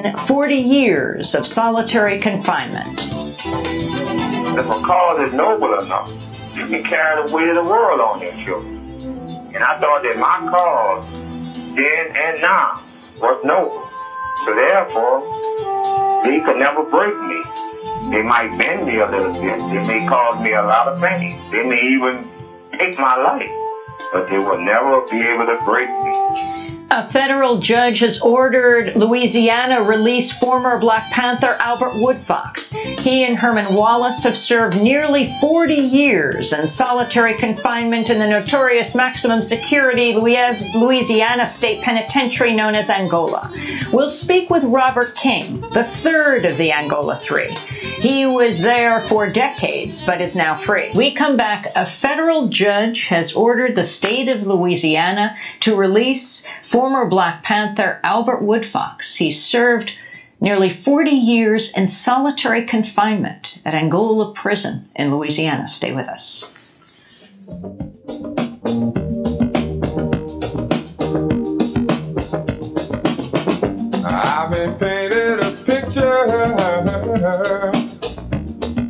in 40 years of solitary confinement. If a cause is noble enough, you can carry the weight of the world on your shoulders. And I thought that my cause, then and now, was noble. So therefore, they could never break me. They might bend me a little bit. They may cause me a lot of pain. They may even take my life. But they will never be able to break me. A federal judge has ordered Louisiana release former Black Panther Albert Woodfox. He and Herman Wallace have served nearly 40 years in solitary confinement in the notorious maximum security Louisiana State Penitentiary known as Angola. We'll speak with Robert King, the third of the Angola Three. He was there for decades, but is now free. We come back. A federal judge has ordered the state of Louisiana to release former Black Panther Albert Woodfox. He served nearly 40 years in solitary confinement at Angola Prison in Louisiana. Stay with us. I've been painted a picture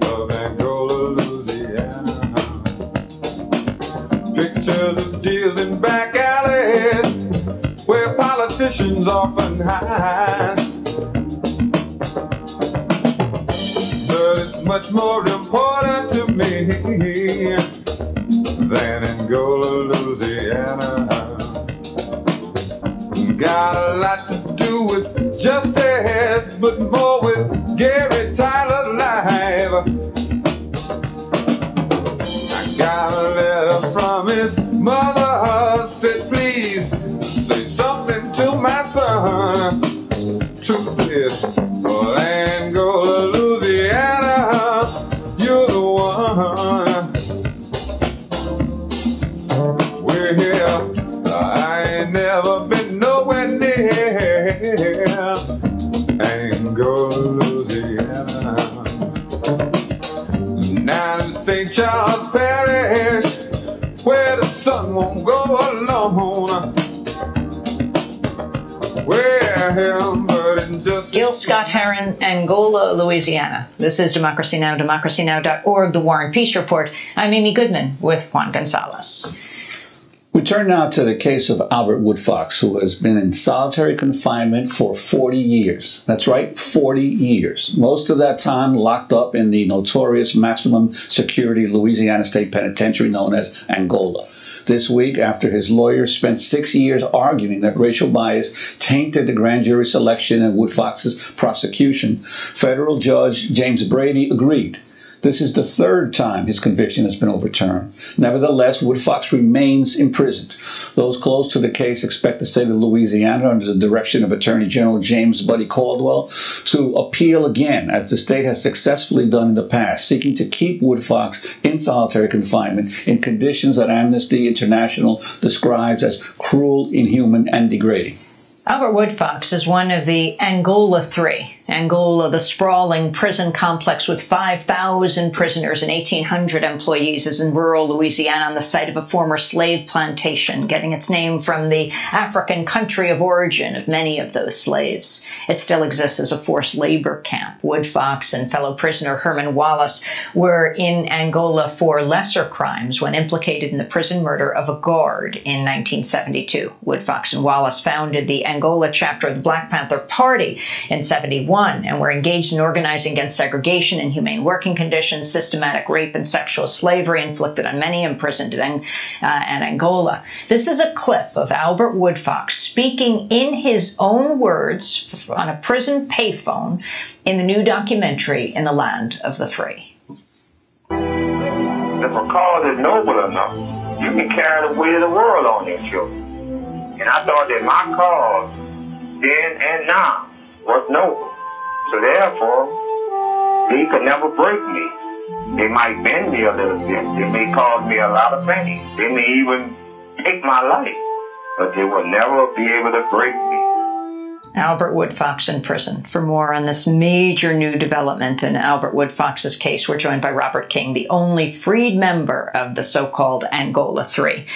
of Angola, Louisiana. Pictures of deals in back alleys where politicians often hide. But it's much more important to me than Angola, Louisiana. Got a lot to do with justice, but more with Gary Tyler's life. I got a letter from his mother, said please say something to my son. Truth is, for Angola, Louisiana, you're the one. We're here, I ain't never been nowhere near Angola, Louisiana. Now in St. Charles Parish, where the sun won't go alone. We're here, but in just Gil Scott-Heron, Angola, Louisiana. This is Democracy Now!, democracynow.org, The War and Peace Report. I'm Amy Goodman with Juan Gonzalez. We turn now to the case of Albert Woodfox, who has been in solitary confinement for 40 years. That's right, 40 years. Most of that time locked up in the notorious maximum security Louisiana State Penitentiary known as Angola. This week, after his lawyers spent 6 years arguing that racial bias tainted the grand jury selection in Woodfox's prosecution, federal judge James Brady agreed. This is the third time his conviction has been overturned. Nevertheless, Woodfox remains imprisoned. Those close to the case expect the state of Louisiana, under the direction of Attorney General James Buddy Caldwell, to appeal again, as the state has successfully done in the past, seeking to keep Woodfox in solitary confinement in conditions that Amnesty International describes as cruel, inhuman, and degrading. Albert Woodfox is one of the Angola Three. Angola, the sprawling prison complex with 5,000 prisoners and 1,800 employees, is in rural Louisiana on the site of a former slave plantation, getting its name from the African country of origin of many of those slaves. It still exists as a forced labor camp. Woodfox and fellow prisoner Herman Wallace were in Angola for lesser crimes when implicated in the prison murder of a guard in 1972. Woodfox and Wallace founded the Angola chapter of the Black Panther Party in 1971 and were engaged in organizing against segregation, inhumane working conditions, systematic rape, and sexual slavery inflicted on many imprisoned in Angola. This is a clip of Albert Woodfox speaking in his own words on a prison payphone in the new documentary In the Land of the Free. If a cause is noble enough, you can carry the weight of the world on your shoulders. And I thought that my cause, then and now, was noble. So therefore, they could never break me. They might bend me a little bit. They may cause me a lot of pain. They may even take my life. But they will never be able to break me. Albert Woodfox in prison. For more on this major new development in Albert Woodfox's case, we're joined by Robert King, the only freed member of the so-called Angola Three.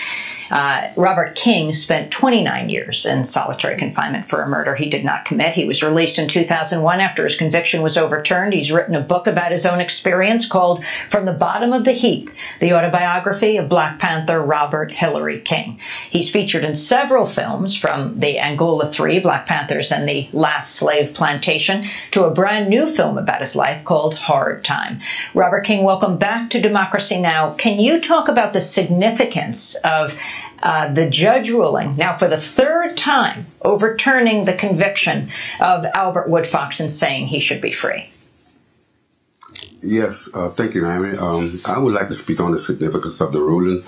Robert King spent 29 years in solitary confinement for a murder he did not commit. He was released in 2001 after his conviction was overturned. He's written a book about his own experience called From the Bottom of the Heap, the autobiography of Black Panther Robert Hillary King. He's featured in several films, from the Angola 3, Black Panthers and the Last Slave Plantation, to a brand new film about his life called Hard Time. Robert King, welcome back to Democracy Now! Can you talk about the significance of the judge ruling, now for the third time, overturning the conviction of Albert Woodfox and saying he should be free? Yes, thank you, Amy. I would like to speak on the significance of the ruling.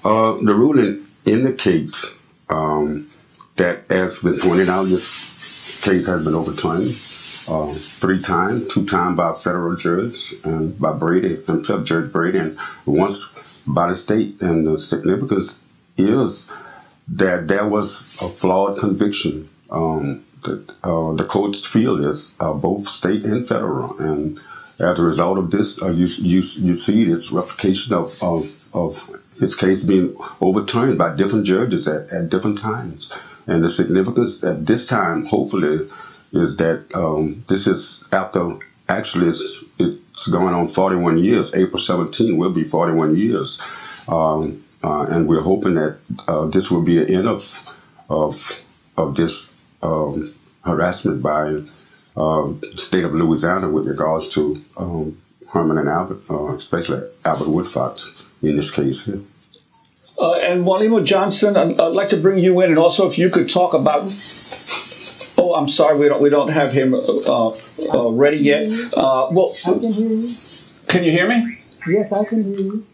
The ruling indicates that, as been pointed out, this case has been overturned 3 times, 2 times by a federal judge and by Brady, himself, Judge Brady, and once by the state. And the significance is that there was a flawed conviction that the courts feel is both state and federal. And as a result of this, you see this replication of his case being overturned by different judges at different times. And the significance at this time, hopefully, is that this is after, actually it's going on 41 years. April 17 will be 41 years. And we're hoping that this will be the end of this harassment by the state of Louisiana with regards to Herman and Albert, especially Albert Woodfox in this case here. And Walimo Johnson, I'd like to bring you in, and also if you could talk about. Oh, I'm sorry, we don't have him ready yet. Well, I can hear you. Can you hear me? Yes, I can hear you.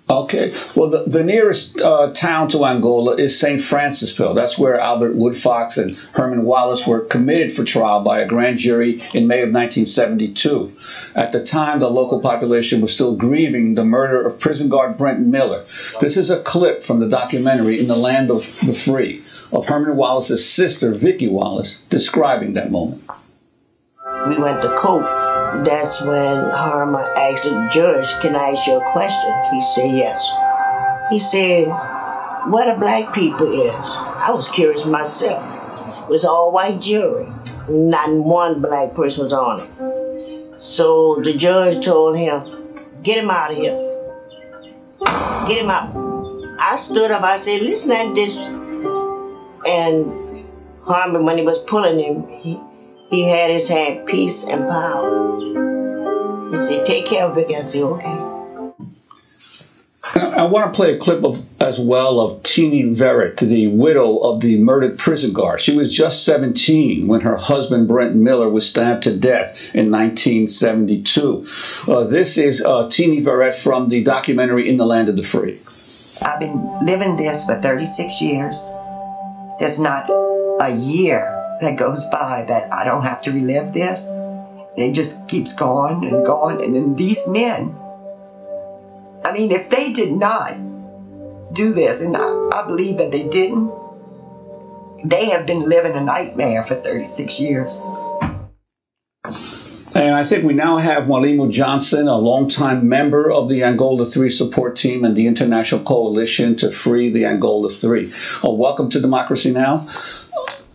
Okay. Well, the nearest town to Angola is St. Francisville. That's where Albert Woodfox and Herman Wallace were committed for trial by a grand jury in May of 1972. At the time, the local population was still grieving the murder of prison guard Brent Miller. This is a clip from the documentary In the Land of the Free of Herman Wallace's sister, Vicki Wallace, describing that moment. We went to court. That's when Herman asked the judge, "Can I ask you a question?" He said, "Yes." He said, "What the black people is?" I was curious myself. It was all white jury. Not one black person was on it. So the judge told him, "Get him out of here. Get him out." I stood up, I said, "Listen at this." And Herman, when he was pulling him, he had his hand, peace and power. He said, "Take care of Vicky." I said, "Okay." I want to play a clip as well of Teenie Verrett, the widow of the murdered prison guard. She was just 17 when her husband, Brent Miller, was stabbed to death in 1972. This is Teenie Verrett from the documentary In the Land of the Free. I've been living this for 36 years. There's not a year that goes by that I don't have to relive this. It just keeps going and going. And then these men, I mean, if they did not do this, and I believe that they didn't, they have been living a nightmare for 36 years. And I think we now have Walimo Johnson, a longtime member of the Angola 3 support team and the International Coalition to Free the Angola 3. Welcome to Democracy Now!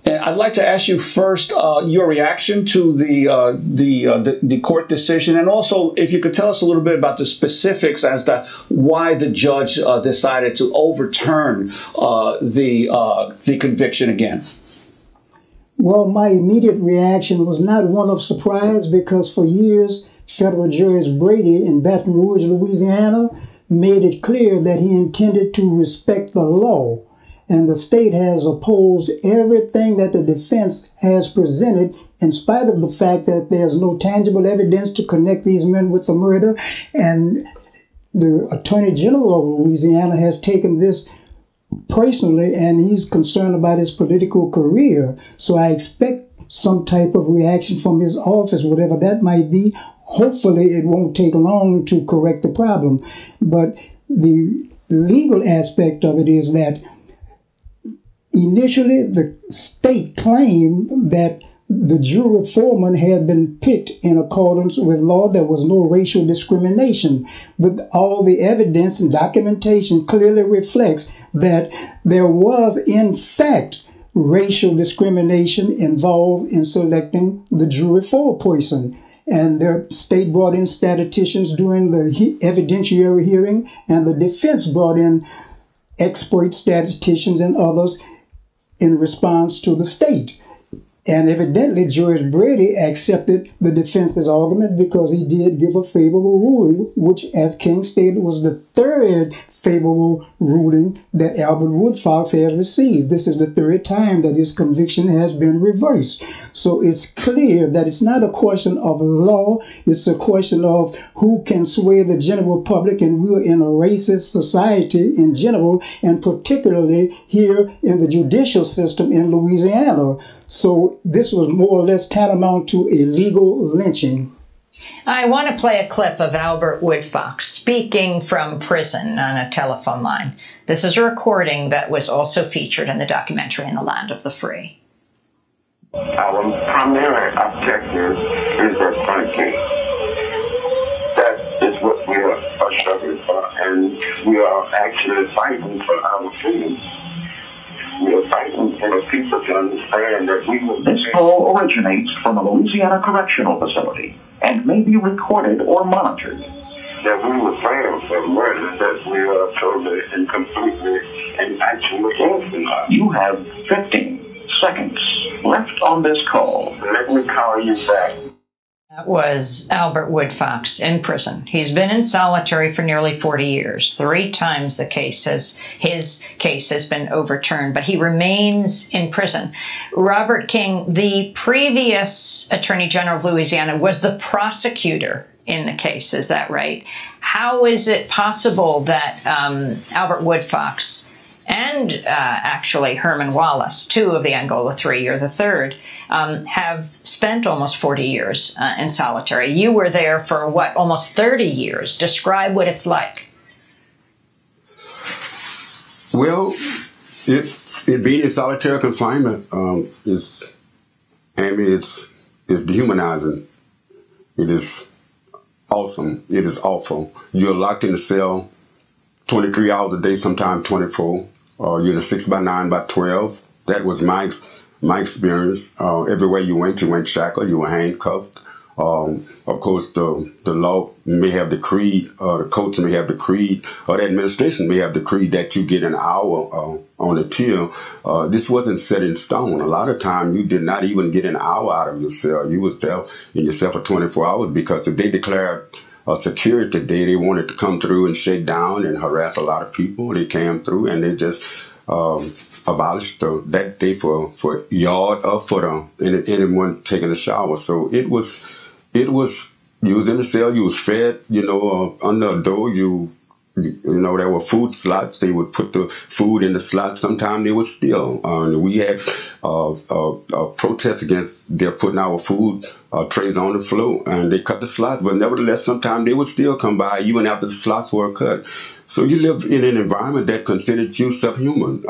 And I'd like to ask you first your reaction to the court decision, and also if you could tell us a little bit about the specifics as to why the judge decided to overturn the conviction again. Well, my immediate reaction was not one of surprise, because for years, Federal Judge Brady in Baton Rouge, Louisiana, made it clear that he intended to respect the law. And the state has opposed everything that the defense has presented, in spite of the fact that there's no tangible evidence to connect these men with the murder. And the Attorney General of Louisiana has taken this personally, and he's concerned about his political career. So I expect some type of reaction from his office, whatever that might be. Hopefully it won't take long to correct the problem. But the legal aspect of it is that initially the state claimed that The jury foreman had been picked in accordance with law. There was no racial discrimination, but all the evidence and documentation clearly reflects that there was, in fact, racial discrimination involved in selecting the jury foreperson. And the state brought in statisticians during the evidentiary hearing, and the defense brought in expert statisticians and others in response to the state. And evidently, Judge Brady accepted the defense's argument because he did give a favorable ruling, which, as King stated, was the third favorable ruling that Albert Woodfox has received. This is the third time that his conviction has been reversed. So it's clear that it's not a question of law. It's a question of who can sway the general public. And we're in a racist society in general, and particularly here in the judicial system in Louisiana. So this was more or less tantamount to a legal lynching. I want to play a clip of Albert Woodfox speaking from prison on a telephone line. This is a recording that was also featured in the documentary In the Land of the Free. Our primary objective is equality. That is what we are struggling for, and we are actually fighting for our freedom. We are fighting for the people to understand that we will... This call originates from a Louisiana correctional facility and may be recorded or monitored. That we were fighting for murder, that we are totally and completely and actually innocent. You have 15 seconds left on this call. Let me call you back. That was Albert Woodfox in prison. He's been in solitary for nearly 40 years. 3 times his case has been overturned, but he remains in prison. Robert King, the previous Attorney General of Louisiana, was the prosecutor in the case. Is that right? How is it possible that Albert Woodfox and actually Herman Wallace, 2 of the Angola 3, you're the third, have spent almost 40 years in solitary? You were there for, what, almost 30 years. Describe what it's like. Well, it being in solitary confinement is dehumanizing. It is awesome. It is awful. You're locked in a cell 23 hours a day, sometimes 24. You're in a 6x9 by 12. That was my experience. Everywhere you went shackled, you were handcuffed. Of course, the law may have decreed, the courts may have decreed, or the administration may have decreed that you get an hour on a till. This wasn't set in stone. A lot of time, you did not even get an hour out of your cell. You was there in your cell for 24 hours because if they declared a security day, they wanted to come through and shake down and harass a lot of people. They came through and they just abolished that day for yard or for anyone taking a shower. So it was you was in the cell, you was fed, under a door, there were food slots. They would put the food in the slots. Sometimes they would steal. We had protests against their putting our food trays on the floor, and they cut the slots. But nevertheless, sometimes they would still come by even after the slots were cut. So you lived in an environment that considered you subhuman.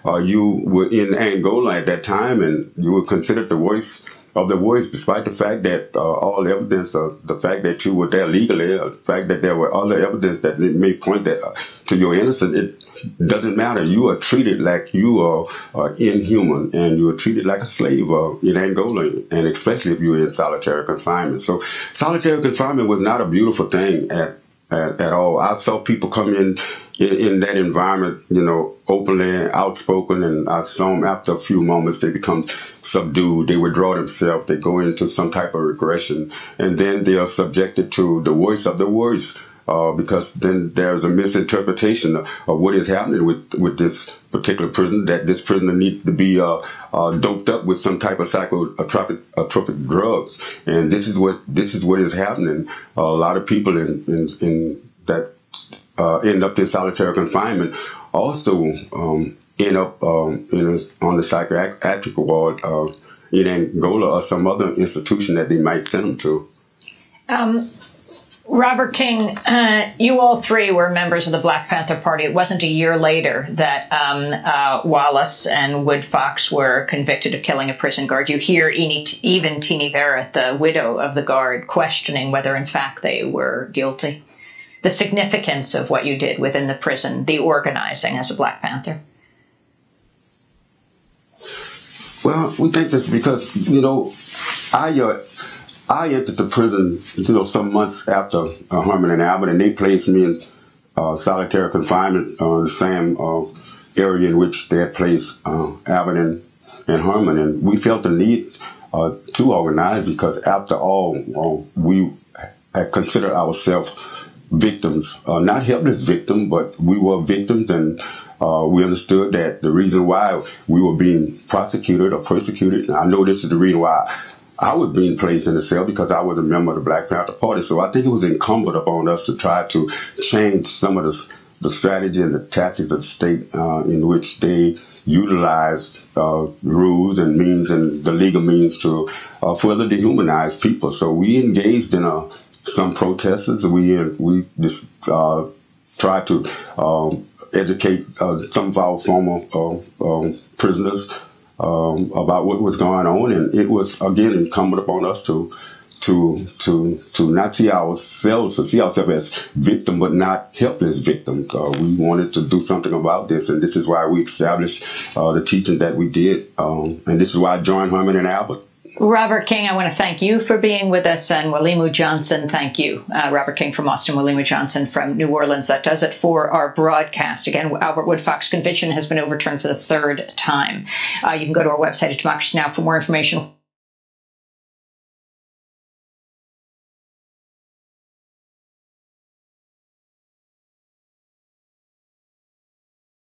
You were in Angola at that time, and you were considered the worst of the worst, despite the fact that all evidence of the fact that you were there legally, the fact that there were other evidence that may point to your innocence, it doesn't matter. You are treated like you are inhuman, and you are treated like a slave in Angola, and especially if you were in solitary confinement. So solitary confinement was not a beautiful thing at all. I saw people come in that environment, openly outspoken, and I saw them after a few moments, they become subdued, they withdraw themselves, they go into some type of regression, and then they are subjected to the worst of the worst, because then there's a misinterpretation of what is happening with this particular prisoner, that this prisoner needs to be doped up with some type of psychotropic drugs, and this is what is happening. A lot of people in that end up in solitary confinement also end up on the psychiatric ward in Angola or some other institution that they might send them to. Robert King, you all three were members of the Black Panther Party. It wasn't a year later that Wallace and Woodfox were convicted of killing a prison guard. You hear even Teenie Verrett, the widow of the guard, questioning whether in fact they were guilty. The significance of what you did within the prison, the organizing as a Black Panther. Well, we think this because, you know, I entered the prison, you know, some months after Herman and Albert, and they placed me in solitary confinement, the same area in which they had placed Albert and Herman. And we felt the need to organize because, after all, we had considered ourselves victims, not helpless victims, but we were victims, and we understood that the reason why we were being prosecuted or persecuted, and I know this is the reason why I was being placed in the cell, because I was a member of the Black Panther Party. So I think it was incumbent upon us to try to change some of the strategy and the tactics of the state in which they utilized rules and means and the legal means to further dehumanize people. So we engaged in some protests. We just tried to educate some of our former prisoners about what was going on, and it was again incumbent upon us to not see ourselves, to see ourselves as victim, but not helpless victims. We wanted to do something about this, and this is why we established the teaching that we did, and this is why I joined Herman and Albert. Robert King, I want to thank you for being with us, and Walimu Johnson, thank you. Robert King from Austin, Walimu Johnson from New Orleans. That does it for our broadcast. Again, Albert Woodfox's conviction has been overturned for the third time. You can go to our website at Democracy Now! For more information.